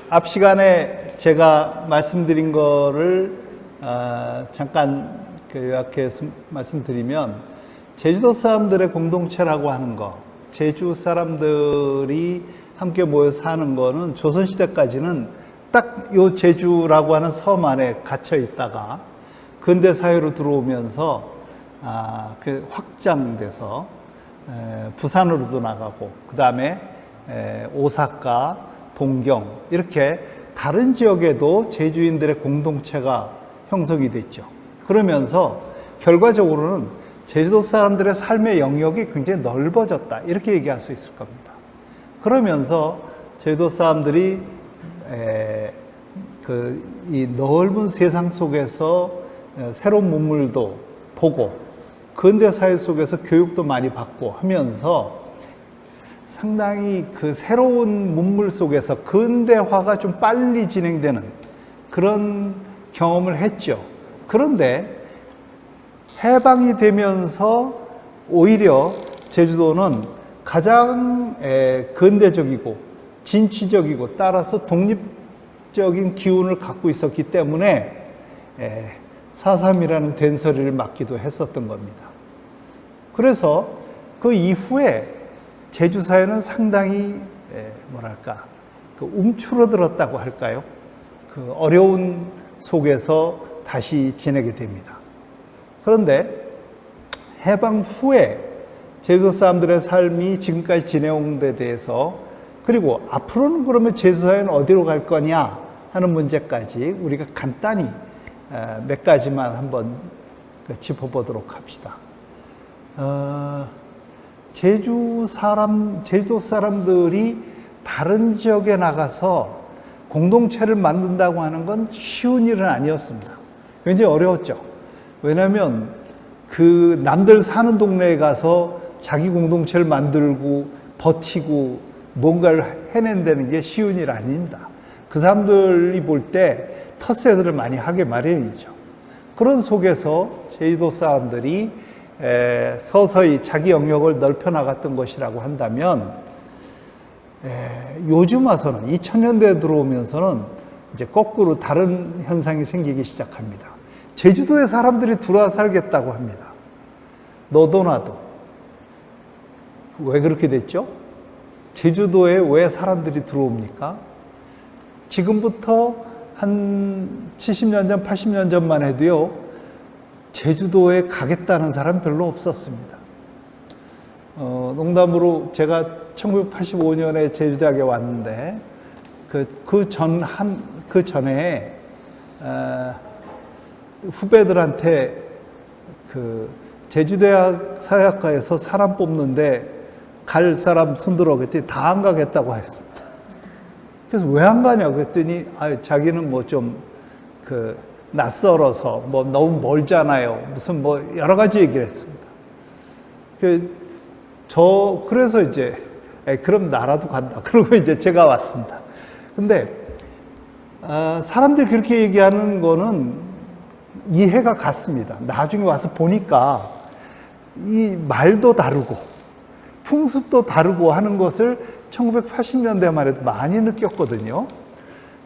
앞 시간에 제가 말씀드린 거를 잠깐 요약해서 말씀드리면, 제주도 사람들의 공동체라고 하는 거, 제주 사람들이 함께 모여 사는 거는 조선시대까지는 딱 요 제주라고 하는 섬 안에 갇혀 있다가 근대 사회로 들어오면서 확장돼서 부산으로도 나가고, 그 다음에 오사카, 동경, 이렇게 다른 지역에도 제주인들의 공동체가 형성이 됐죠. 그러면서 결과적으로는 제주도 사람들의 삶의 영역이 굉장히 넓어졌다, 이렇게 얘기할 수 있을 겁니다. 그러면서 제주도 사람들이 이 넓은 세상 속에서 새로운 문물도 보고 근대 사회 속에서 교육도 많이 받고 하면서 상당히 그 새로운 문물 속에서 근대화가 좀 빨리 진행되는 그런 경험을 했죠. 그런데 해방이 되면서 오히려 제주도는 가장 근대적이고 진취적이고 따라서 독립적인 기운을 갖고 있었기 때문에 4.3이라는 된소리를 맞기도 했었던 겁니다. 그래서 그 이후에 제주 사회는 상당히 움츠러들었다고 할까요? 그 어려운 속에서 다시 지내게 됩니다. 그런데 해방 후에 제주도 사람들의 삶이 지금까지 지내온 데 대해서, 그리고 앞으로는 그러면 제주 사회는 어디로 갈 거냐 하는 문제까지 우리가 간단히 몇 가지만 한번 짚어보도록 합시다. 제주도 사람들이 다른 지역에 나가서 공동체를 만든다고 하는 건 쉬운 일은 아니었습니다. 굉장히 어려웠죠. 왜냐하면 그 남들 사는 동네에 가서 자기 공동체를 만들고 버티고 뭔가를 해낸다는 게 쉬운 일 아닙니다. 그 사람들이 볼 때 텃세들을 많이 하게 마련이죠. 그런 속에서 제주도 사람들이 서서히 자기 영역을 넓혀 나갔던 것이라고 한다면, 요즘 와서는 2000년대에 들어오면서는 이제 거꾸로 다른 현상이 생기기 시작합니다. 제주도에 사람들이 들어와 살겠다고 합니다. 너도 나도. 왜 그렇게 됐죠? 제주도에 왜 사람들이 들어옵니까? 지금부터 한 70년 전, 80년 전만 해도요, 제주도에 가겠다는 사람 별로 없었습니다. 농담으로 제가 1985년에 제주대학에 왔는데, 그 전에, 후배들한테 제주대학 사회학과에서 사람 뽑는데 갈 사람 손들어 그랬더니 다 안 가겠다고 했습니다. 그래서 왜 안 가냐고 그랬더니 자기는 뭐 좀 낯설어서 뭐 너무 멀잖아요. 무슨 뭐 여러 가지 얘기를 했습니다. 그래서 이제 그럼 나라도 간다. 그러고 이제 제가 왔습니다. 근데 사람들이 그렇게 얘기하는 거는 이해가 갔습니다. 나중에 와서 보니까 이 말도 다르고 풍습도 다르고 하는 것을 1980년대만 해도 많이 느꼈거든요.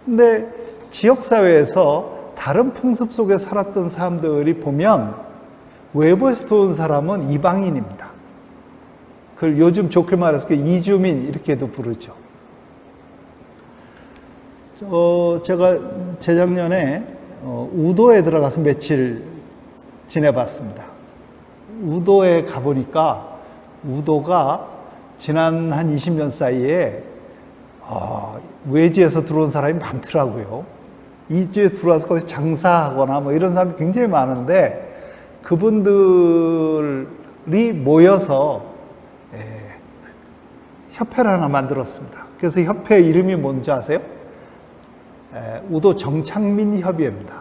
근데 지역사회에서 다른 풍습 속에 살았던 사람들이 보면 외부에서 들어온 사람은 이방인입니다. 그걸 요즘 좋게 말해서 이주민 이렇게도 부르죠. 제가 재작년에 우도에 들어가서 며칠 지내봤습니다. 우도에 가보니까 우도가 지난 한 20년 사이에 외지에서 들어온 사람이 많더라고요. 이주에 들어와서 거기서 장사하거나 뭐 이런 사람이 굉장히 많은데, 그분들이 모여서 협회를 하나 만들었습니다. 그래서 협회 이름이 뭔지 아세요? 우도 정착민협의회입니다.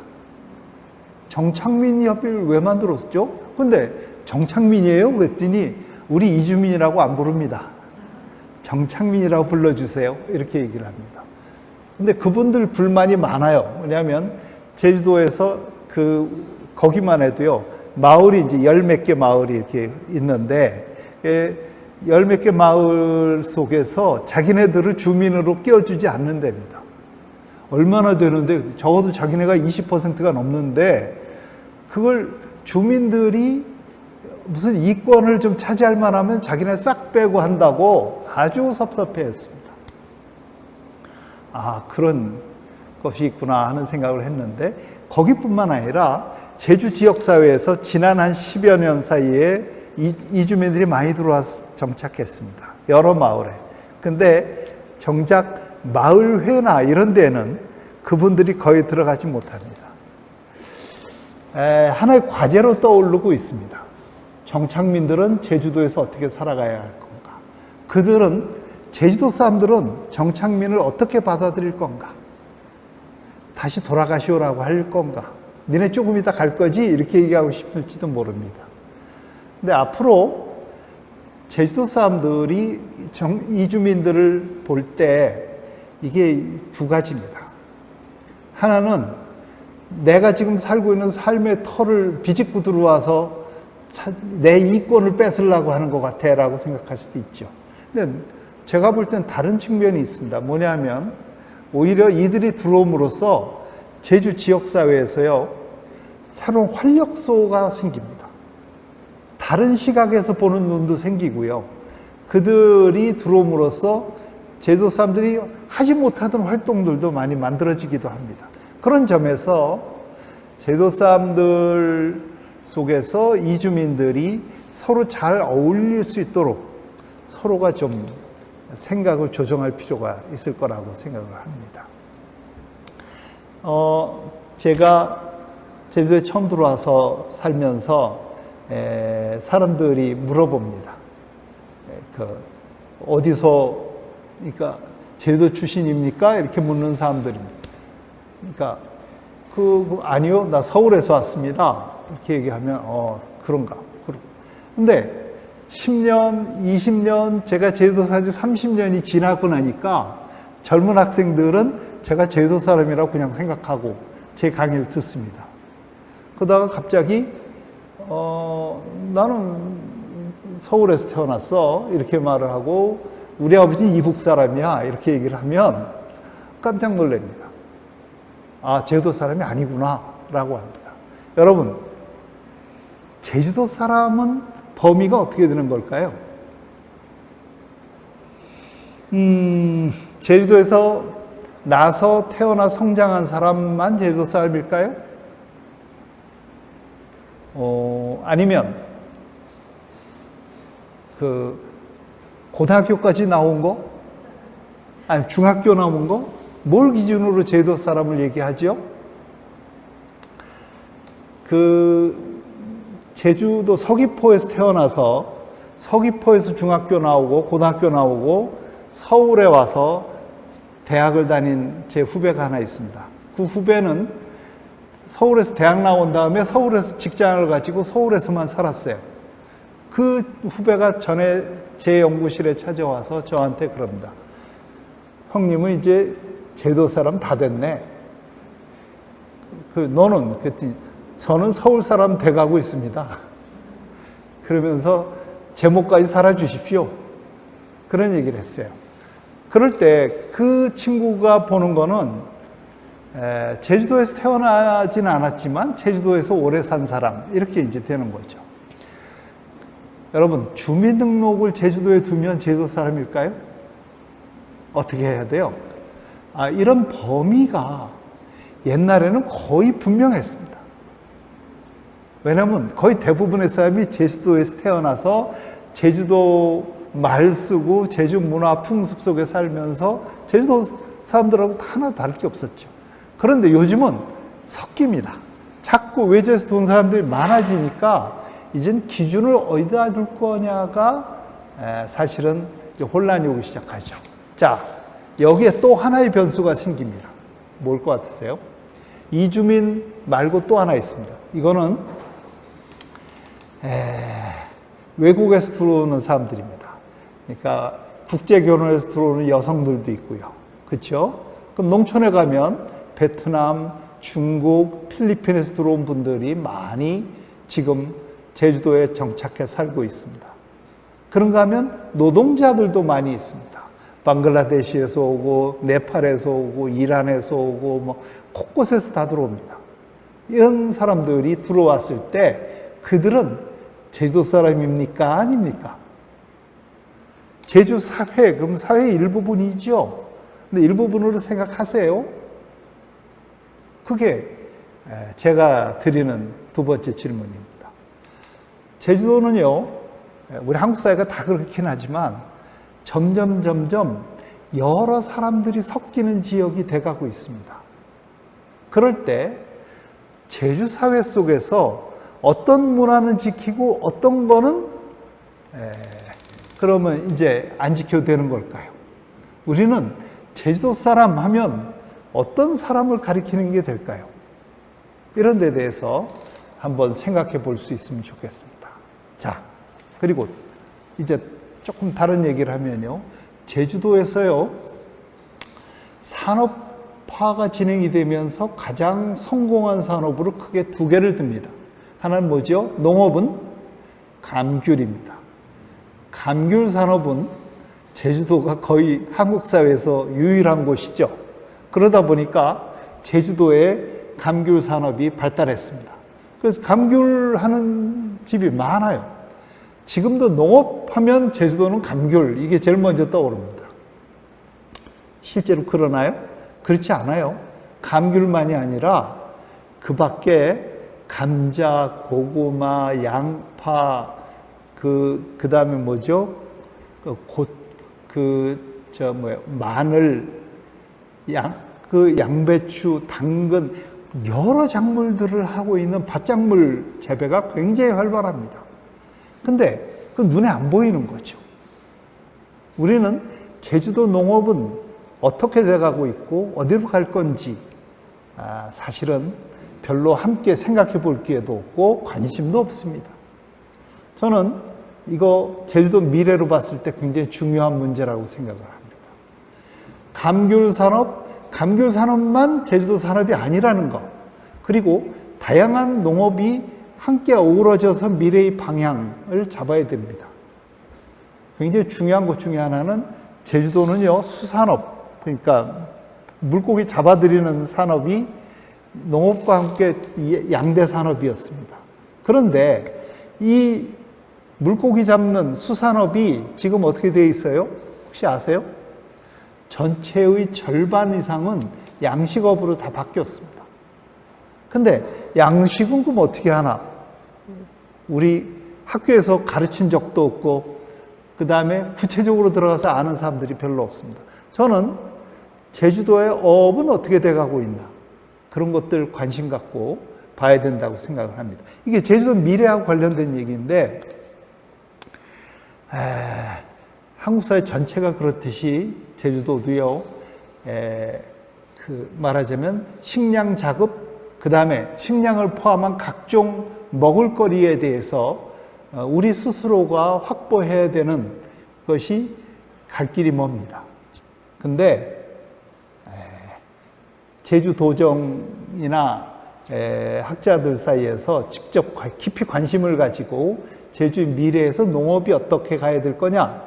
정착민협의회를 왜 만들었죠? 근데 정착민이에요? 그랬더니 우리 이주민이라고 안 부릅니다. 정착민이라고 불러주세요. 이렇게 얘기를 합니다. 근데 그분들 불만이 많아요. 왜냐하면 제주도에서 거기만 해도요, 마을이 이제 열 몇 개 마을이 이렇게 있는데, 열 몇 개 마을 속에서 자기네들을 주민으로 끼워주지 않는답니다. 얼마나 되는데 적어도 자기네가 20%가 넘는데 그걸 주민들이 무슨 이권을 좀 차지할 만하면 자기네 싹 빼고 한다고 아주 섭섭해했습니다. 아, 그런 것이 있구나 하는 생각을 했는데 거기뿐만 아니라 제주 지역사회에서 지난 한 10여 년 사이에 이주민들이 많이 들어와서 정착했습니다. 여러 마을에. 근데 정작 마을회나 이런 데는 그분들이 거의 들어가지 못합니다. 하나의 과제로 떠오르고 있습니다. 정착민들은 제주도에서 어떻게 살아가야 할 건가? 제주도 사람들은 정착민을 어떻게 받아들일 건가? 다시 돌아가시오라고 할 건가? 니네 조금 이따 갈 거지? 이렇게 얘기하고 싶을지도 모릅니다. 근데 앞으로 제주도 사람들이 이주민들을 볼 때 이게 두 가지입니다. 하나는 내가 지금 살고 있는 삶의 터를 비집고 들어와서 내 이권을 뺏으려고 하는 것 같아 라고 생각할 수도 있죠. 근데 제가 볼 땐 다른 측면이 있습니다. 뭐냐면 오히려 이들이 들어옴으로써 제주 지역사회에서요 새로운 활력소가 생깁니다. 다른 시각에서 보는 눈도 생기고요. 그들이 들어옴으로써 제주도 사람들이 하지 못하던 활동들도 많이 만들어지기도 합니다. 그런 점에서 제주도 사람들 속에서 이주민들이 서로 잘 어울릴 수 있도록 서로가 좀 생각을 조정할 필요가 있을 거라고 생각을 합니다. 제가 제주도에 처음 들어와서 살면서 사람들이 물어봅니다. 어디서, 그러니까 제주도 출신입니까? 이렇게 묻는 사람들입니다. 그러니까 아니요, 나 서울에서 왔습니다. 이렇게 얘기하면 그런가. 근데 10년, 20년, 제가 제주도 산지 30년이 지나고 나니까 젊은 학생들은 제가 제주도 사람이라고 그냥 생각하고 제 강의를 듣습니다. 그러다가 갑자기 나는 서울에서 태어났어 이렇게 말을 하고 우리 아버지는 이북 사람이야 이렇게 얘기를 하면 깜짝 놀랍니다. 아, 제주도 사람이 아니구나 라고 합니다. 여러분, 제주도 사람은 범위가 어떻게 되는 걸까요? 제주도에서 나서 태어나 성장한 사람만 제주도 사람일까요? 아니면 고등학교까지 나온 거? 아니 중학교 나온 거? 뭘 기준으로 제주도 사람을 얘기하죠? 제주도 서귀포에서 태어나서 서귀포에서 중학교 나오고 고등학교 나오고 서울에 와서 대학을 다닌 제 후배가 하나 있습니다. 그 후배는 서울에서 대학 나온 다음에 서울에서 직장을 가지고 서울에서만 살았어요. 그 후배가 전에 제 연구실에 찾아와서 저한테 그럽니다. 형님은 이제 제주도 사람 다 됐네. 너는? 그랬더니 저는 서울 사람 돼가고 있습니다. 그러면서 제목까지 살아주십시오. 그런 얘기를 했어요. 그럴 때 그 친구가 보는 거는 제주도에서 태어나진 않았지만 제주도에서 오래 산 사람 이렇게 이제 되는 거죠. 여러분, 주민등록을 제주도에 두면 제주도 사람일까요? 어떻게 해야 돼요? 이런 범위가 옛날에는 거의 분명했습니다. 왜냐하면 거의 대부분의 사람이 제주도에서 태어나서 제주도 말 쓰고 제주 문화 풍습 속에 살면서 제주도 사람들하고 하나 다를 게 없었죠. 그런데 요즘은 섞입니다. 자꾸 외지에서 돈 사람들이 많아지니까 이젠 기준을 어디다 둘 거냐가 사실은 이제 혼란이 오기 시작하죠. 자, 여기에 또 하나의 변수가 생깁니다. 뭘 것 같으세요? 이주민 말고 또 하나 있습니다. 이거는 외국에서 들어오는 사람들입니다. 그러니까 국제 결혼에서 들어오는 여성들도 있고요. 그렇죠? 그럼 농촌에 가면 베트남, 중국, 필리핀에서 들어온 분들이 많이 지금 제주도에 정착해 살고 있습니다. 그런가 하면 노동자들도 많이 있습니다. 방글라데시에서 오고 네팔에서 오고 이란에서 오고 뭐 곳곳에서 다 들어옵니다. 이런 사람들이 들어왔을 때 그들은 제주도 사람입니까? 아닙니까? 제주 사회, 그럼 사회의 일부분이죠. 근데 일부분으로 생각하세요. 그게 제가 드리는 두 번째 질문입니다. 제주도는요, 우리 한국 사회가 다 그렇긴 하지만 점점 여러 사람들이 섞이는 지역이 돼가고 있습니다. 그럴 때 제주 사회 속에서 어떤 문화는 지키고 어떤 거는 그러면 이제 안 지켜도 되는 걸까요? 우리는 제주도 사람 하면 어떤 사람을 가리키는 게 될까요? 이런 데 대해서 한번 생각해 볼 수 있으면 좋겠습니다. 자, 그리고 이제 조금 다른 얘기를 하면요. 제주도에서요, 산업화가 진행이 되면서 가장 성공한 산업으로 크게 두 개를 듭니다. 하나는 뭐죠? 농업은 감귤입니다. 감귤 산업은 제주도가 거의 한국 사회에서 유일한 곳이죠. 그러다 보니까 제주도에 감귤 산업이 발달했습니다. 그래서 감귤 하는 집이 많아요. 지금도 농업하면 제주도는 감귤, 이게 제일 먼저 떠오릅니다. 실제로 그러나요? 그렇지 않아요. 감귤만이 아니라 그 밖에 감자, 고구마, 양파, 그 다음에 뭐죠? 마늘, 양배추, 당근, 여러 작물들을 하고 있는 밭작물 재배가 굉장히 활발합니다. 근데 그 눈에 안 보이는 거죠. 우리는 제주도 농업은 어떻게 돼가고 있고 어디로 갈 건지 사실은 별로 함께 생각해 볼 기회도 없고 관심도 없습니다. 저는 이거 제주도 미래로 봤을 때 굉장히 중요한 문제라고 생각을 합니다. 감귤 산업만 제주도 산업이 아니라는 것, 그리고 다양한 농업이 함께 어우러져서 미래의 방향을 잡아야 됩니다. 굉장히 중요한 것 중에 하나는 제주도는요, 수산업, 그러니까 물고기 잡아들이는 산업이 농업과 함께 양대 산업이었습니다. 그런데 이 물고기 잡는 수산업이 지금 어떻게 되어 있어요? 혹시 아세요? 전체의 절반 이상은 양식업으로 다 바뀌었습니다. 근데 양식은 그럼 어떻게 하나? 우리 학교에서 가르친 적도 없고 그 다음에 구체적으로 들어가서 아는 사람들이 별로 없습니다. 저는 제주도의 어업은 어떻게 돼가고 있나? 그런 것들 관심 갖고 봐야 된다고 생각을 합니다. 이게 제주도 미래하고 관련된 얘기인데 한국 사회 전체가 그렇듯이 제주도도요. 말하자면 식량 자급, 그 다음에 식량을 포함한 각종 먹을거리에 대해서 우리 스스로가 확보해야 되는 것이 갈 길이 멉니다. 근데 제주도정이나 학자들 사이에서 직접 깊이 관심을 가지고 제주의 미래에서 농업이 어떻게 가야 될 거냐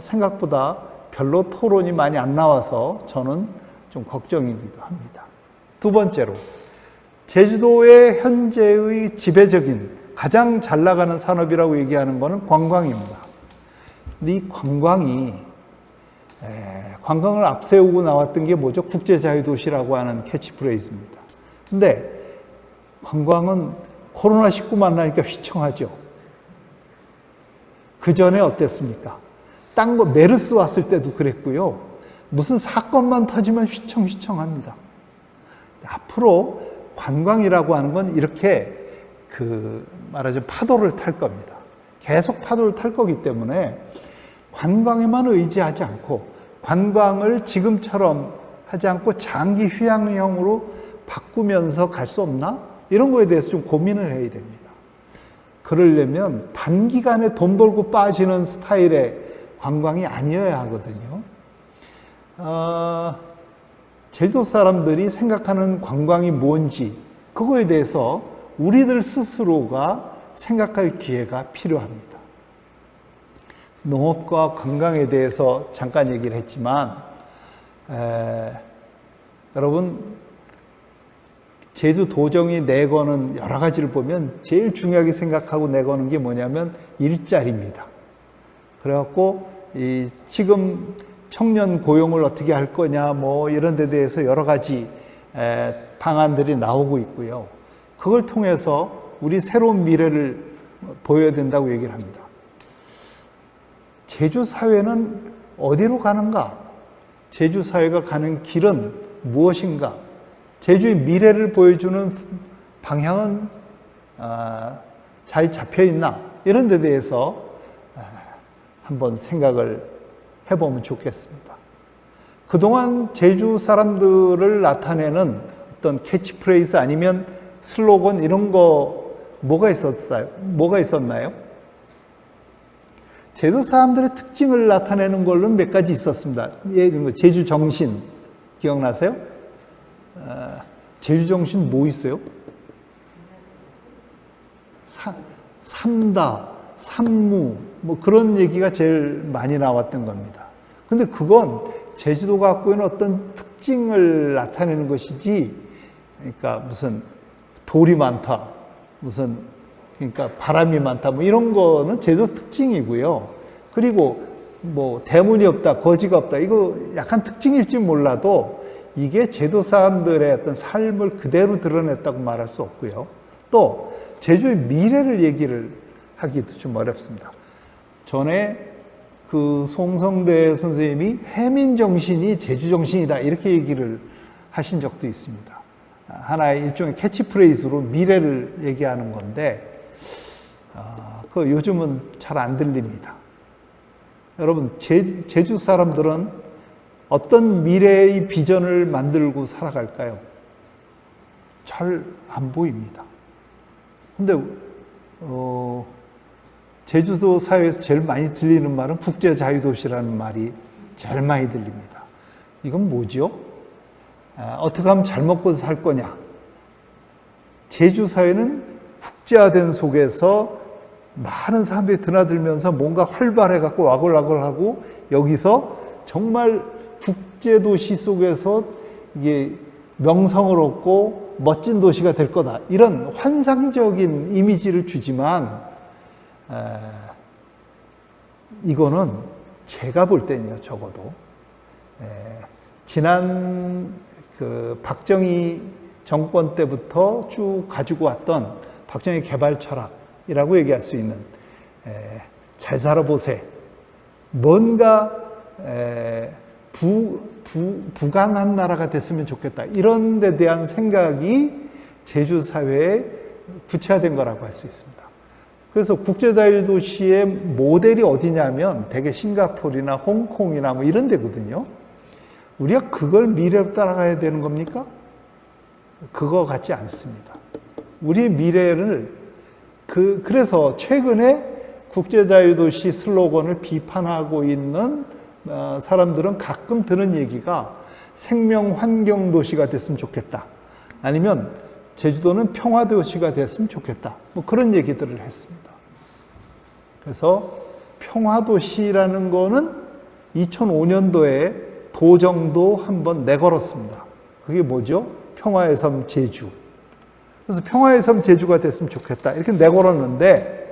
생각보다 별로 토론이 많이 안 나와서 저는 좀 걱정이기도 합니다. 두 번째로 제주도의 현재의 지배적인 가장 잘 나가는 산업이라고 얘기하는 것은 관광입니다. 근데 이 관광을 앞세우고 나왔던 게 뭐죠? 국제자유도시라고 하는 캐치프레이즈입니다. 근데 관광은 코로나19 만나니까 휘청하죠. 그 전에 어땠습니까? 딴 거 메르스 왔을 때도 그랬고요. 무슨 사건만 터지면 휘청휘청합니다. 앞으로 관광이라고 하는 건 이렇게 말하자면 파도를 탈 겁니다. 계속 파도를 탈 거기 때문에 관광에만 의지하지 않고 관광을 지금처럼 하지 않고 장기 휴양형으로 바꾸면서 갈 수 없나? 이런 거에 대해서 좀 고민을 해야 됩니다. 그러려면 단기간에 돈 벌고 빠지는 스타일의 관광이 아니어야 하거든요. 제주도 사람들이 생각하는 관광이 뭔지 그거에 대해서 우리들 스스로가 생각할 기회가 필요합니다. 농업과 관광에 대해서 잠깐 얘기를 했지만 여러분 제주 도정이 내거는 여러 가지를 보면 제일 중요하게 생각하고 내거는 게 뭐냐면 일자리입니다. 그래갖고 지금 청년 고용을 어떻게 할 거냐 뭐 이런 데 대해서 여러 가지 방안들이 나오고 있고요. 그걸 통해서 우리 새로운 미래를 보여야 된다고 얘기를 합니다. 제주 사회는 어디로 가는가? 제주 사회가 가는 길은 무엇인가? 제주의 미래를 보여주는 방향은 잘 잡혀 있나? 이런 데 대해서 한번 생각을 해보면 좋겠습니다. 그동안 제주 사람들을 나타내는 어떤 캐치프레이즈 아니면 슬로건 이런 거 뭐가 있었나요? 제주 사람들의 특징을 나타내는 걸로는 몇 가지 있었습니다. 제주 정신 기억나세요? 제주 정신 뭐 있어요? 삼다, 삼무 뭐 그런 얘기가 제일 많이 나왔던 겁니다. 근데 그건 제주도가 갖고 있는 어떤 특징을 나타내는 것이지, 그러니까 무슨 돌이 많다, 그러니까 바람이 많다, 뭐 이런 거는 제주도 특징이고요. 그리고 뭐 대문이 없다, 거지가 없다, 이거 약간 특징일지 몰라도 이게 제주 사람들의 어떤 삶을 그대로 드러냈다고 말할 수 없고요. 또 제주의 미래를 얘기를 하기도 좀 어렵습니다. 전에 그 송성대 선생님이 해민 정신이 제주 정신이다 이렇게 얘기를 하신 적도 있습니다. 하나의 일종의 캐치프레이즈로 미래를 얘기하는 건데 그 요즘은 잘 안 들립니다. 여러분 제주 사람들은 어떤 미래의 비전을 만들고 살아갈까요? 잘 안 보입니다. 근데 제주도 사회에서 제일 많이 들리는 말은 국제자유도시라는 말이 제일 많이 들립니다. 이건 뭐죠? 어떻게 하면 잘 먹고 살 거냐? 제주 사회는 국제화된 속에서 많은 사람들이 드나들면서 뭔가 활발해갖고 와글와글하고 여기서 정말 국제도시 속에서 이게 명성을 얻고 멋진 도시가 될 거다. 이런 환상적인 이미지를 주지만 이거는 제가 볼 때는요, 적어도 지난 그 박정희 정권 때부터 쭉 가지고 왔던 박정희 개발 철학이라고 얘기할 수 있는 잘 살아보세, 뭔가 부강한 나라가 됐으면 좋겠다, 이런 데 대한 생각이 제주 사회에 구체화된 거라고 할 수 있습니다. 그래서 국제자유도시의 모델이 어디냐면 대개 싱가포르나 홍콩이나 뭐 이런 데거든요. 우리가 그걸 미래로 따라가야 되는 겁니까? 그거 같지 않습니다. 우리의 미래를 그래서 최근에 국제자유도시 슬로건을 비판하고 있는 사람들은 가끔 들은 얘기가 생명환경도시가 됐으면 좋겠다, 아니면 제주도는 평화도시가 됐으면 좋겠다, 뭐 그런 얘기들을 했습니다. 그래서 평화도시라는 거는 2005년도에 도정도 한번 내걸었습니다. 그게 뭐죠? 평화의 섬 제주. 그래서 평화의 섬 제주가 됐으면 좋겠다 이렇게 내걸었는데,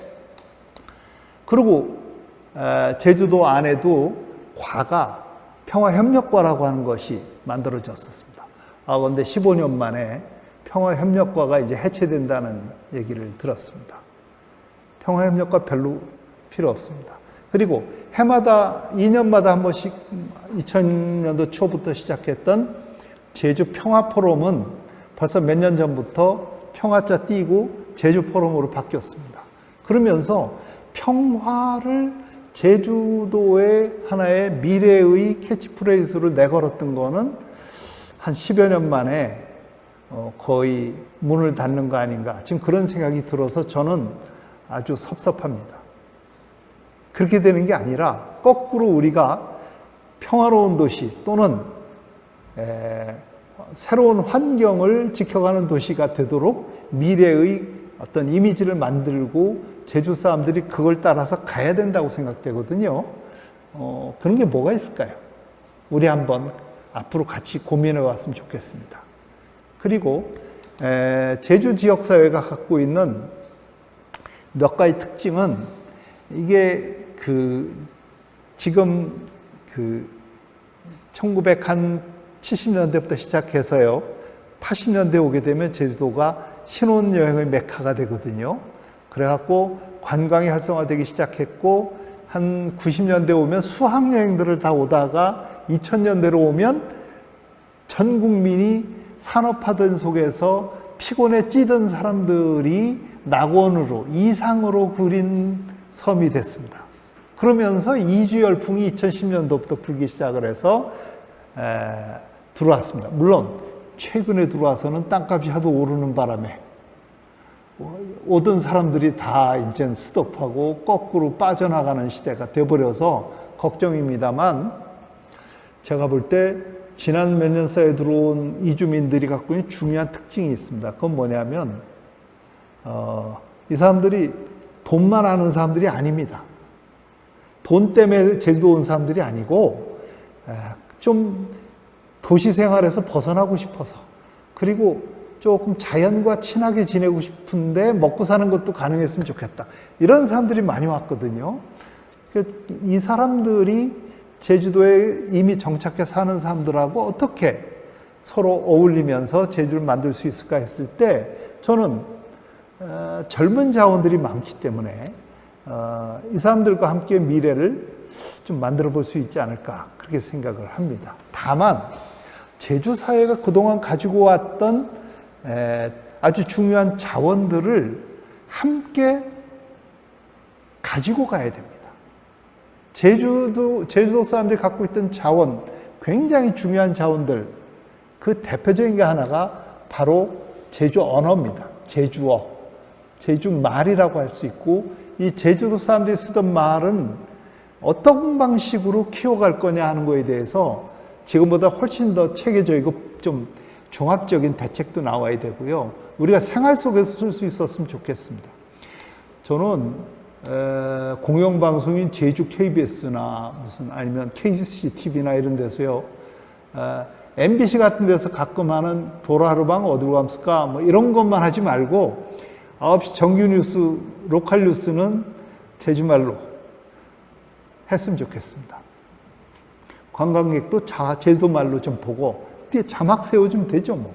그리고 제주도 안에도 과가 평화협력과라고 하는 것이 만들어졌었습니다. 그런데 15년 만에 평화협력과가 이제 해체된다는 얘기를 들었습니다. 평화협력과 별로 필요 없습니다. 그리고 해마다 2년마다 한 번씩 2000년도 초부터 시작했던 제주 평화포럼은 벌써 몇 년 전부터 평화자 띄고 제주 포럼으로 바뀌었습니다. 그러면서 평화를 제주도의 하나의 미래의 캐치프레이즈로 내걸었던 거는 한 10여 년 만에 거의 문을 닫는 거 아닌가, 지금 그런 생각이 들어서 저는 아주 섭섭합니다. 그렇게 되는 게 아니라 거꾸로 우리가 평화로운 도시 또는 새로운 환경을 지켜가는 도시가 되도록 미래의 어떤 이미지를 만들고 제주 사람들이 그걸 따라서 가야 된다고 생각되거든요. 그런 게 뭐가 있을까요? 우리 한번 앞으로 같이 고민해 봤으면 좋겠습니다. 그리고 제주 지역사회가 갖고 있는 몇 가지 특징은 이게 지금 1970년대부터 시작해서요, 80년대 오게 되면 제주도가 신혼여행의 메카가 되거든요. 그래갖고 관광이 활성화되기 시작했고, 한 90년대 오면 수학여행들을 다 오다가 2000년대로 오면 전 국민이 산업화된 속에서 피곤에 찌든 사람들이 낙원으로, 이상으로 그린 섬이 됐습니다. 그러면서 이주 열풍이 2010년도부터 불기 시작을 해서 들어왔습니다. 물론 최근에 들어와서는 땅값이 하도 오르는 바람에 오던 사람들이 다 이제 스톱하고 거꾸로 빠져나가는 시대가 돼버려서 걱정입니다만, 제가 볼 때 지난 몇 년 사이에 들어온 이주민들이 갖고 있는 중요한 특징이 있습니다. 그건 뭐냐면 이 사람들이 돈만 아는 사람들이 아닙니다. 돈 때문에 제주도 온 사람들이 아니고 좀 도시 생활에서 벗어나고 싶어서, 그리고 조금 자연과 친하게 지내고 싶은데 먹고 사는 것도 가능했으면 좋겠다, 이런 사람들이 많이 왔거든요. 이 사람들이 제주도에 이미 정착해 사는 사람들하고 어떻게 서로 어울리면서 제주를 만들 수 있을까 했을 때, 저는 젊은 자원들이 많기 때문에 이 사람들과 함께 미래를 좀 만들어 볼 수 있지 않을까, 그렇게 생각을 합니다. 다만 제주 사회가 그동안 가지고 왔던 아주 중요한 자원들을 함께 가지고 가야 됩니다. 제주도 사람들이 갖고 있던 자원, 굉장히 중요한 자원들, 그 대표적인 게 하나가 바로 제주 언어입니다. 제주어, 제주 말이라고 할 수 있고, 이 제주도 사람들이 쓰던 말은 어떤 방식으로 키워갈 거냐 하는 거에 대해서 지금보다 훨씬 더 체계적이고 좀 종합적인 대책도 나와야 되고요. 우리가 생활 속에서 쓸 수 있었으면 좋겠습니다. 저는 공영방송인 제주 KBS나 아니면 KCTV나 이런 데서요, MBC 같은 데서 가끔 하는 도라르방 어디로 갔을까 뭐 이런 것만 하지 말고 9시 정규 뉴스, 로컬 뉴스는 제주말로 했으면 좋겠습니다. 관광객도 제주도 말로 좀 보고 뒤에 자막 세워주면 되죠, 뭐.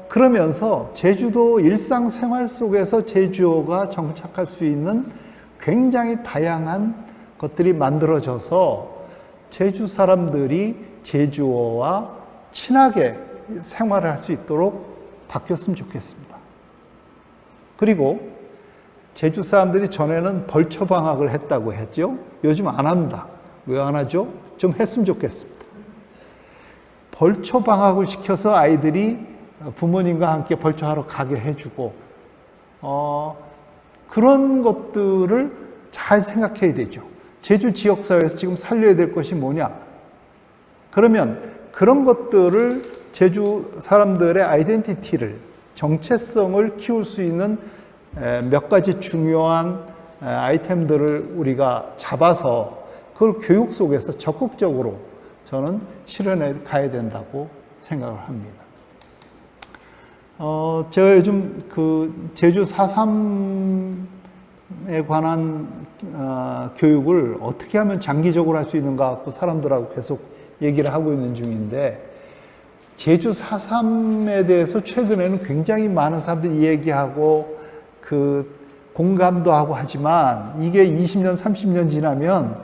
그러면서 제주도 일상생활 속에서 제주어가 정착할 수 있는 굉장히 다양한 것들이 만들어져서 제주 사람들이 제주어와 친하게 생활을 할 수 있도록 바뀌었으면 좋겠습니다. 그리고 제주 사람들이 전에는 벌초 방학을 했다고 했죠. 요즘 안 합니다. 왜 안 하죠? 좀 했으면 좋겠습니다. 벌초 방학을 시켜서 아이들이 부모님과 함께 벌초하러 가게 해주고, 그런 것들을 잘 생각해야 되죠. 제주 지역사회에서 지금 살려야 될 것이 뭐냐? 그러면 그런 것들을 제주 사람들의 아이덴티티를, 정체성을 키울 수 있는 몇 가지 중요한 아이템들을 우리가 잡아서 그걸 교육 속에서 적극적으로 저는 실현해 가야 된다고 생각을 합니다. 제가 요즘 제주 4.3에 관한 교육을 어떻게 하면 장기적으로 할 수 있는가 갖고 사람들하고 계속 얘기를 하고 있는 중인데, 제주 4.3에 대해서 최근에는 굉장히 많은 사람들이 얘기하고 공감도 하고 하지만, 이게 20년, 30년 지나면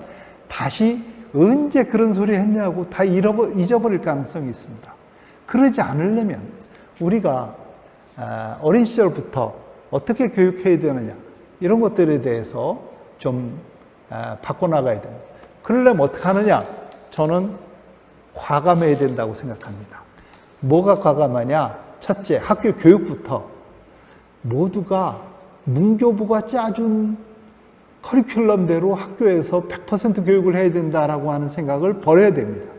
다시 언제 그런 소리 했냐고 다 잊어버릴 가능성이 있습니다. 그러지 않으려면 우리가 어린 시절부터 어떻게 교육해야 되느냐, 이런 것들에 대해서 좀 바꿔나가야 됩니다. 그러려면 어떻게 하느냐? 저는 과감해야 된다고 생각합니다. 뭐가 과감하냐? 첫째, 학교 교육부터 모두가 문교부가 짜준 커리큘럼대로 학교에서 100% 교육을 해야 된다라고 하는 생각을 버려야 됩니다.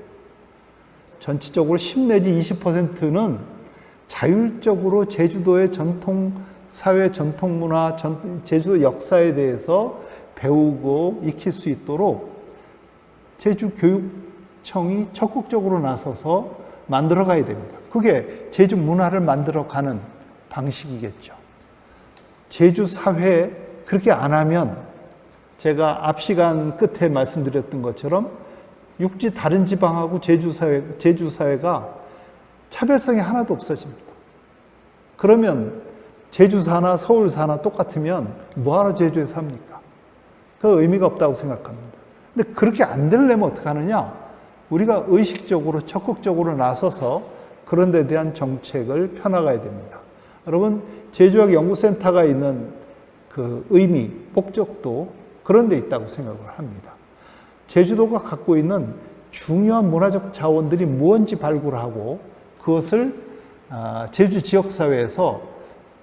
전체적으로 10 내지 20%는 자율적으로 제주도의 전통 사회 전통 문화, 제주도 역사에 대해서 배우고 익힐 수 있도록 제주교육청이 적극적으로 나서서 만들어 가야 됩니다. 그게 제주 문화를 만들어 가는 방식이겠죠. 제주 사회에 그렇게 안 하면 제가 앞 시간 끝에 말씀드렸던 것처럼 육지 다른 지방하고 제주 사회가 차별성이 하나도 없어집니다. 그러면 제주사나 서울사나 똑같으면 뭐하러 제주에 삽니까? 그 의미가 없다고 생각합니다. 근데 그렇게 안 되려면 어떻게 하느냐? 우리가 의식적으로 적극적으로 나서서 그런 데 대한 정책을 펴나가야 됩니다. 여러분, 제주학 연구센터가 있는 그 의미, 목적도 그런 데 있다고 생각을 합니다. 제주도가 갖고 있는 중요한 문화적 자원들이 무언지 발굴하고 그것을 제주 지역사회에서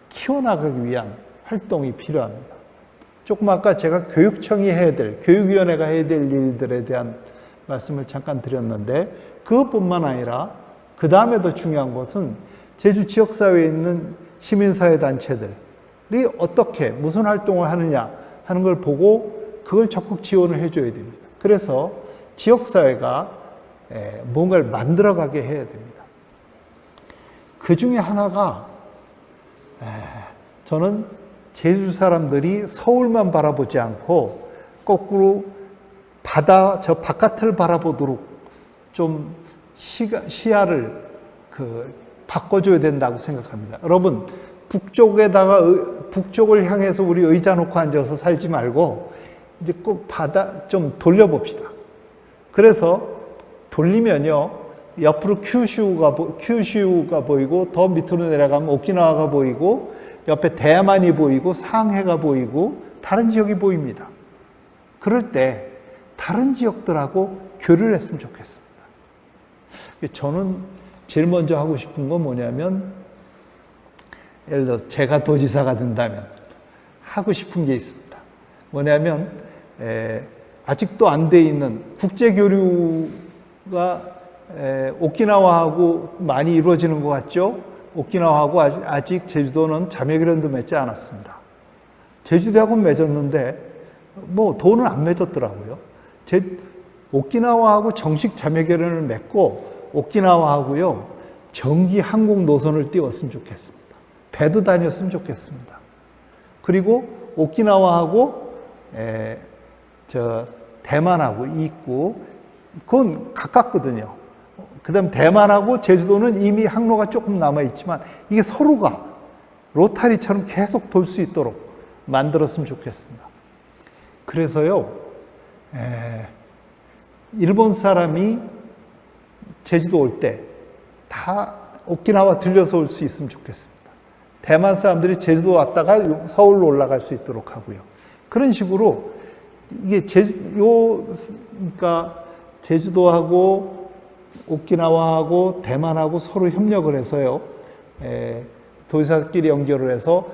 키워나가기 위한 활동이 필요합니다. 조금 아까 제가 교육청이 해야 될, 교육위원회가 해야 될 일들에 대한 말씀을 잠깐 드렸는데 그것뿐만 아니라 그 다음에 더 중요한 것은 제주 지역사회에 있는 시민사회 단체들이 어떻게 무슨 활동을 하느냐 하는 걸 보고 그걸 적극 지원을 해줘야 됩니다. 그래서 지역사회가 뭔가를 만들어가게 해야 됩니다. 그 중에 하나가 저는 제주 사람들이 서울만 바라보지 않고 거꾸로 바다 저 바깥을 바라보도록 좀 시야를 바꿔줘야 된다고 생각합니다. 여러분, 북쪽을 향해서 우리 의자 놓고 앉아서 살지 말고 이제 꼭 바다 좀 돌려봅시다. 그래서 돌리면요, 옆으로 큐슈가 보이고 더 밑으로 내려가면 오키나와가 보이고 옆에 대만이 보이고 상해가 보이고 다른 지역이 보입니다. 그럴 때 다른 지역들하고 교류를 했으면 좋겠습니다. 저는 제일 먼저 하고 싶은 건 뭐냐면, 예를 들어 제가 도지사가 된다면 하고 싶은 게 있습니다. 뭐냐면 아직도 안 돼 있는 국제교류가 오키나와하고 많이 이루어지는 것 같죠? 오키나와하고 아직 제주도는 자매결연도 맺지 않았습니다. 제주도하고는 맺었는데 뭐 돈은 안 맺었더라고요. 오키나와하고 정식 자매결연을 맺고 오키나와하고요 정기 항공 노선을 띄웠으면 좋겠습니다. 배도 다녔으면 좋겠습니다. 그리고 오키나와하고 대만하고 있고 그건 가깝거든요. 그 다음 대만하고 제주도는 이미 항로가 조금 남아있지만 이게 서로가 로타리처럼 계속 돌 수 있도록 만들었으면 좋겠습니다. 그래서요, 일본 사람이 제주도 올 때 다 오키나와 들려서 올 수 있으면 좋겠습니다. 대만 사람들이 제주도 왔다가 서울로 올라갈 수 있도록 하고요. 그런 식으로 이게 그러니까 제주도하고 오키나와하고 대만하고 서로 협력을 해서요, 도지사끼리 연결을 해서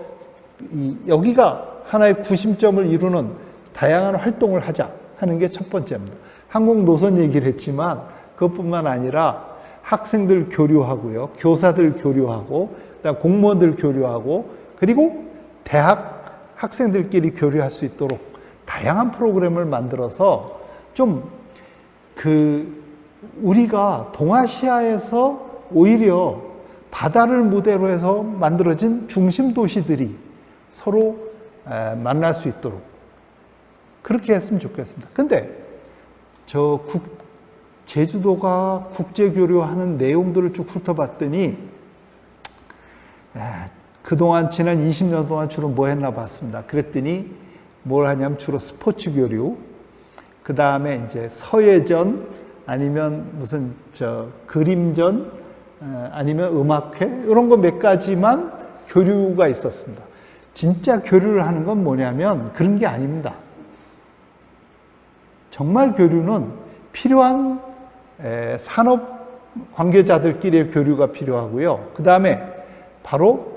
여기가 하나의 구심점을 이루는 다양한 활동을 하자 하는 게 첫 번째입니다. 항공 노선 얘기를 했지만 그것뿐만 아니라 학생들 교류하고요, 교사들 교류하고, 그다음 공무원들 교류하고, 그리고 대학 학생들끼리 교류할 수 있도록 다양한 프로그램을 만들어서 좀 우리가 동아시아에서 오히려 바다를 무대로 해서 만들어진 중심 도시들이 서로 만날 수 있도록 그렇게 했으면 좋겠습니다. 근데 제주도가 국제교류하는 내용들을 쭉 훑어봤더니 그동안 지난 20년 동안 주로 뭐 했나 봤습니다. 그랬더니 뭘 하냐면 주로 스포츠 교류, 그 다음에 이제 서예전, 아니면 무슨 그림전, 아니면 음악회, 이런 거 몇 가지만 교류가 있었습니다. 진짜 교류를 하는 건 뭐냐면 그런 게 아닙니다. 정말 교류는 필요한 산업 관계자들끼리의 교류가 필요하고요. 그 다음에 바로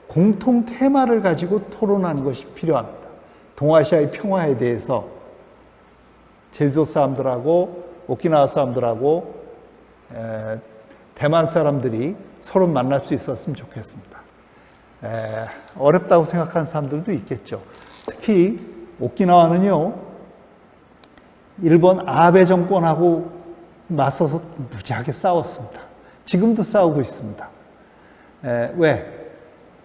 공통 테마를 가지고 토론하는 것이 필요합니다. 동아시아의 평화에 대해서 제주도 사람들하고 오키나와 사람들하고 대만 사람들이 서로 만날 수 있었으면 좋겠습니다. 어렵다고 생각하는 사람들도 있겠죠. 특히 오키나와는요, 일본 아베 정권하고 맞서서 무지하게 싸웠습니다. 지금도 싸우고 있습니다. 왜?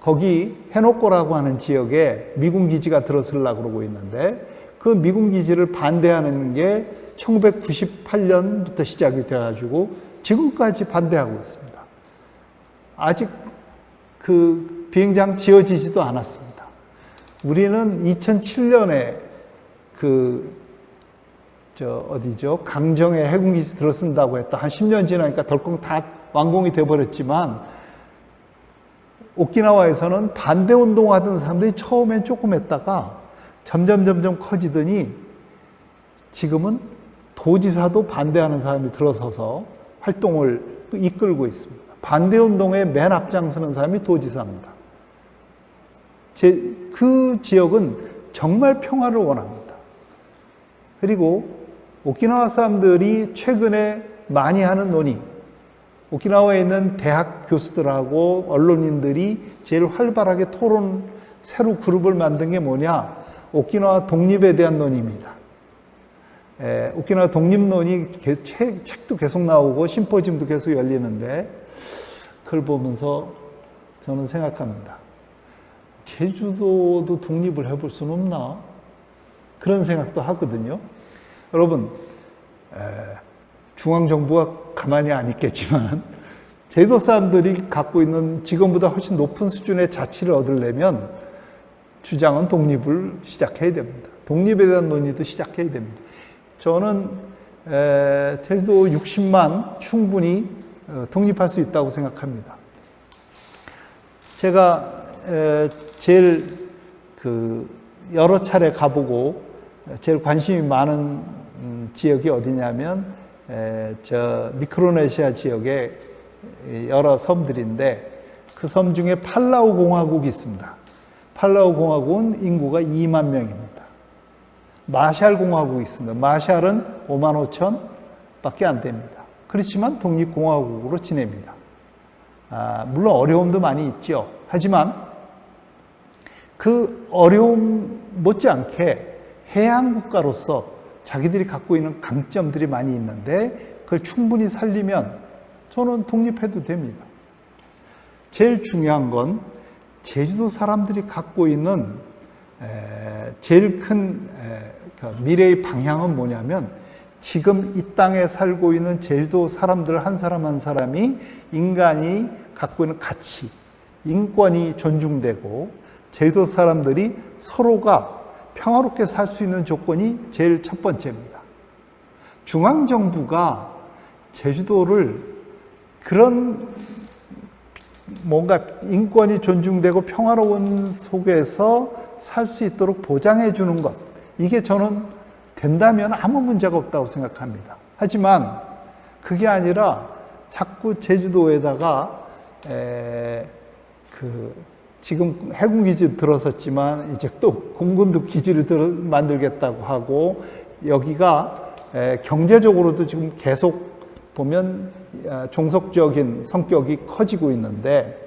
거기 해노코라고 하는 지역에 미군 기지가 들어서려고 그러고 있는데 그 미군 기지를 반대하는 게 1998년부터 시작이 돼가지고 지금까지 반대하고 있습니다. 아직 그 비행장 지어지지도 않았습니다. 우리는 2007년에 강정에 해군기지 들어선다고 했다. 한 10년 지나니까 덜컹 다 완공이 돼버렸지만 오키나와에서는 반대 운동하던 사람들이 처음엔 조금 했다가 점점 커지더니 지금은 도지사도 반대하는 사람이 들어서서 활동을 이끌고 있습니다. 반대 운동에 맨 앞장서는 사람이 도지사입니다. 그 지역은 정말 평화를 원합니다. 그리고 오키나와 사람들이 최근에 많이 하는 논의, 오키나와에 있는 대학 교수들하고 언론인들이 제일 활발하게 새로 그룹을 만든 게 뭐냐? 오키나와 독립에 대한 논의입니다. 오키나와 독립론이 책도 계속 나오고 심포지움도 계속 열리는데 그걸 보면서 저는 생각합니다. 제주도도 독립을 해볼 수는 없나? 그런 생각도 하거든요. 여러분, 중앙정부가 가만히 안 있겠지만 제주도 사람들이 갖고 있는 지금보다 훨씬 높은 수준의 자치를 얻으려면 주장은 독립을 시작해야 됩니다. 독립에 대한 논의도 시작해야 됩니다. 저는 제주도 60만 충분히 독립할 수 있다고 생각합니다. 제가 제일 여러 차례 가보고 제일 관심이 많은 지역이 어디냐면 미크로네시아 지역의 여러 섬들인데 그 섬 중에 팔라우 공화국이 있습니다. 팔라우 공화국은 인구가 2만 명입니다. 마샬 공화국이 있습니다. 마샬은 5만 5천 밖에 안 됩니다. 그렇지만 독립공화국으로 지냅니다. 물론 어려움도 많이 있죠. 하지만 그 어려움 못지않게 해양국가로서 자기들이 갖고 있는 강점들이 많이 있는데 그걸 충분히 살리면 저는 독립해도 됩니다. 제일 중요한 건 제주도 사람들이 갖고 있는 제일 큰 미래의 방향은 뭐냐면 지금 이 땅에 살고 있는 제주도 사람들 한 사람 한 사람이 인간이 갖고 있는 가치, 인권이 존중되고 제주도 사람들이 서로가 평화롭게 살 수 있는 조건이 제일 첫 번째입니다. 중앙정부가 제주도를 그런 뭔가 인권이 존중되고 평화로운 속에서 살 수 있도록 보장해 주는 것, 이게 저는 된다면 아무 문제가 없다고 생각합니다. 하지만 그게 아니라 자꾸 제주도에다가 지금 해군기지 들어섰지만 이제 또 공군도 기지를 만들겠다고 하고 여기가 경제적으로도 지금 계속 보면 종속적인 성격이 커지고 있는데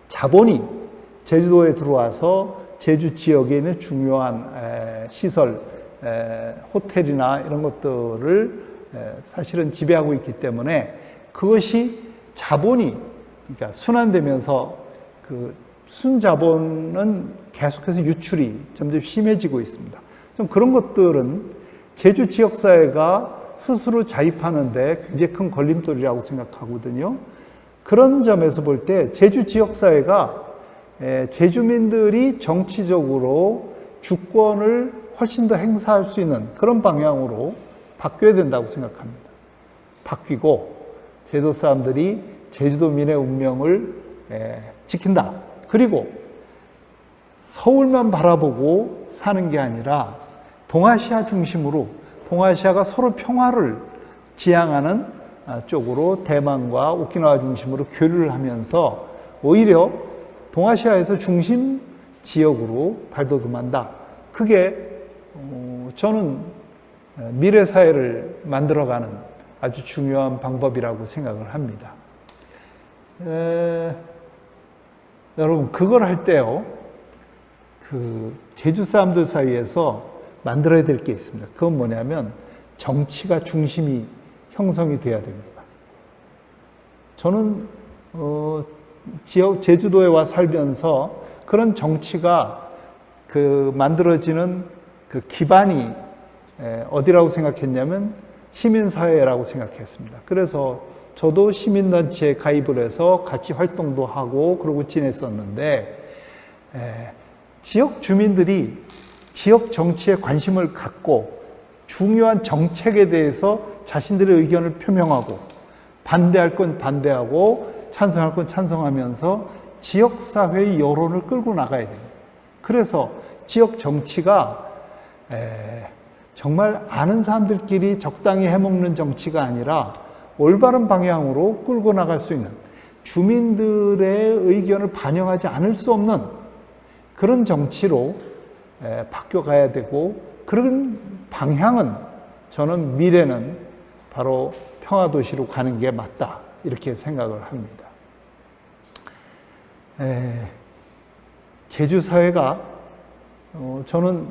자본이 제주도에 들어와서 제주 지역에 있는 중요한 시설, 호텔이나 이런 것들을 사실은 지배하고 있기 때문에 그것이 자본이 그러니까 순환되면서 그 순자본은 계속해서 유출이 점점 심해지고 있습니다. 좀 그런 것들은 제주 지역사회가 스스로 자립하는데 굉장히 큰 걸림돌이라고 생각하거든요. 그런 점에서 볼 때 제주 지역사회가 제주민들이 정치적으로 주권을 훨씬 더 행사할 수 있는 그런 방향으로 바뀌어야 된다고 생각합니다. 바뀌고 제주도 사람들이 제주도민의 운명을 지킨다. 그리고 서울만 바라보고 사는 게 아니라 동아시아 중심으로 동아시아가 서로 평화를 지향하는 쪽으로 대만과 오키나와 중심으로 교류를 하면서 오히려 동아시아에서 중심 지역으로 발돋움한다. 그게 저는 미래 사회를 만들어가는 아주 중요한 방법이라고 생각을 합니다. 여러분, 그걸 할 때요, 그 제주 사람들 사이에서 만들어야 될 게 있습니다. 그건 뭐냐면 정치가 중심이 형성이 돼야 됩니다. 저는 제주도에 와 살면서 그런 정치가 그 만들어지는 그 기반이 어디라고 생각했냐면 시민사회라고 생각했습니다. 그래서 저도 시민단체에 가입을 해서 같이 활동도 하고 그러고 지냈었는데, 지역 주민들이 지역 정치에 관심을 갖고 중요한 정책에 대해서 자신들의 의견을 표명하고 반대할 건 반대하고 찬성할 건 찬성하면서 지역사회의 여론을 끌고 나가야 됩니다. 그래서 지역 정치가 정말 아는 사람들끼리 적당히 해먹는 정치가 아니라 올바른 방향으로 끌고 나갈 수 있는, 주민들의 의견을 반영하지 않을 수 없는 그런 정치로 바뀌어가야 되고, 그런 방향은 저는 미래는 바로 평화도시로 가는 게 맞다, 이렇게 생각을 합니다. 제주사회가 저는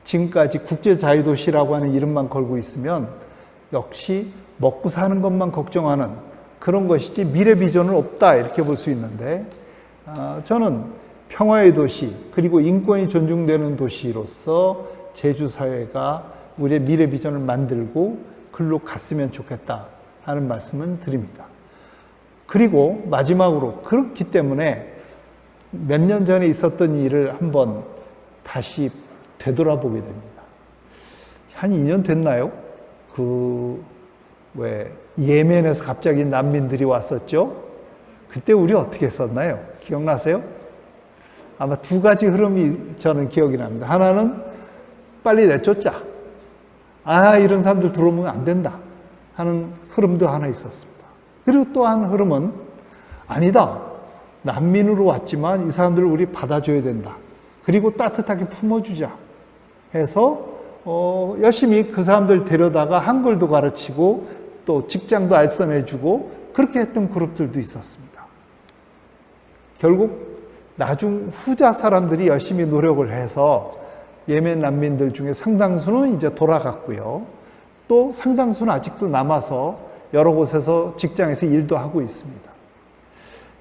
지금까지 국제자유도시라고 하는 이름만 걸고 있으면 역시 먹고 사는 것만 걱정하는 그런 것이지 미래 비전은 없다, 이렇게 볼 수 있는데, 저는 평화의 도시 그리고 인권이 존중되는 도시로서 제주사회가 우리의 미래 비전을 만들고 글로 갔으면 좋겠다 하는 말씀을 드립니다. 그리고 마지막으로, 그렇기 때문에 몇 년 전에 있었던 일을 한번 다시 되돌아보게 됩니다. 한 2년 됐나요? 예멘에서 갑자기 난민들이 왔었죠? 그때 우리 어떻게 했었나요? 기억나세요? 아마 두 가지 흐름이 저는 기억이 납니다. 하나는 빨리 내쫓자. 이런 사람들 들어오면 안 된다 하는 흐름도 하나 있었습니다. 그리고 또 한 흐름은 아니다. 난민으로 왔지만 이 사람들을 우리 받아줘야 된다. 그리고 따뜻하게 품어주자 해서 열심히 그 사람들 데려다가 한글도 가르치고 또 직장도 알선해주고 그렇게 했던 그룹들도 있었습니다. 결국 후자 사람들이 열심히 노력을 해서 예멘 난민들 중에 상당수는 이제 돌아갔고요. 또 상당수는 아직도 남아서 여러 곳에서 직장에서 일도 하고 있습니다.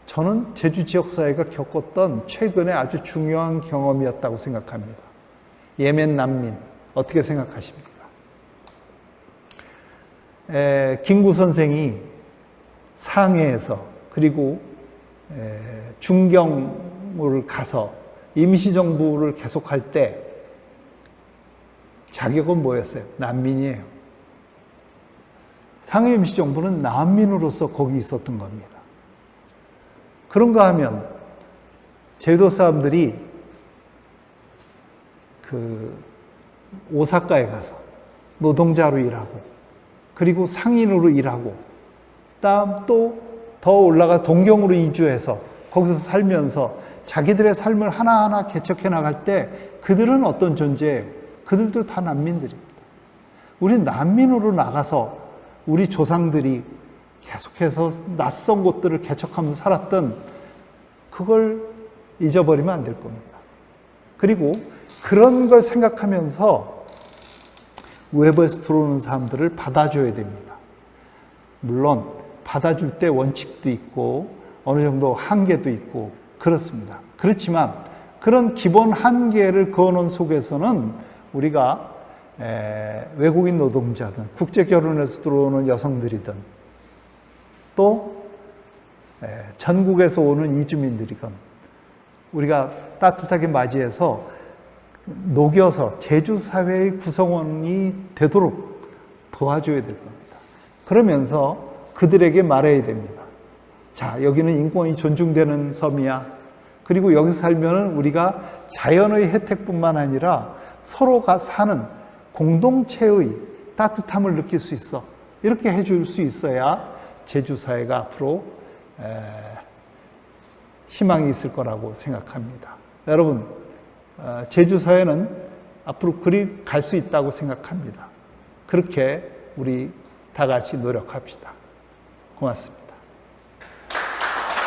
저는 제주 지역사회가 겪었던 최근에 아주 중요한 경험이었다고 생각합니다. 예멘 난민, 어떻게 생각하십니까? 김구 선생이 상해에서 그리고 중경을 가서 임시정부를 계속할 때 자격은 뭐였어요? 난민이에요. 상해 임시정부는 난민으로서 거기 있었던 겁니다. 그런가 하면 제주도 사람들이 오사카에 가서 노동자로 일하고 그리고 상인으로 일하고 또 더 올라가 동경으로 이주해서 거기서 살면서 자기들의 삶을 하나하나 개척해 나갈 때 그들은 어떤 존재예요? 그들도 다 난민들입니다. 우리는 난민으로 나가서 우리 조상들이 계속해서 낯선 곳들을 개척하면서 살았던 그걸 잊어버리면 안 될 겁니다. 그리고 그런 걸 생각하면서 외부에서 들어오는 사람들을 받아줘야 됩니다. 물론 받아줄 때 원칙도 있고 어느 정도 한계도 있고 그렇습니다. 그렇지만 그런 기본 한계를 그어놓은 속에서는 우리가 외국인 노동자든 국제결혼에서 들어오는 여성들이든 또 전국에서 오는 이주민들이건 우리가 따뜻하게 맞이해서 녹여서 제주 사회의 구성원이 되도록 도와줘야 될 겁니다. 그러면서 그들에게 말해야 됩니다. 자, 여기는 인권이 존중되는 섬이야. 그리고 여기서 살면 우리가 자연의 혜택뿐만 아니라 서로가 사는 공동체의 따뜻함을 느낄 수 있어. 이렇게 해줄 수 있어야 제주 사회가 앞으로 희망이 있을 거라고 생각합니다. 여러분, 제주 사회는 앞으로 그리 갈 수 있다고 생각합니다. 그렇게 우리 다 같이 노력합시다. 고맙습니다.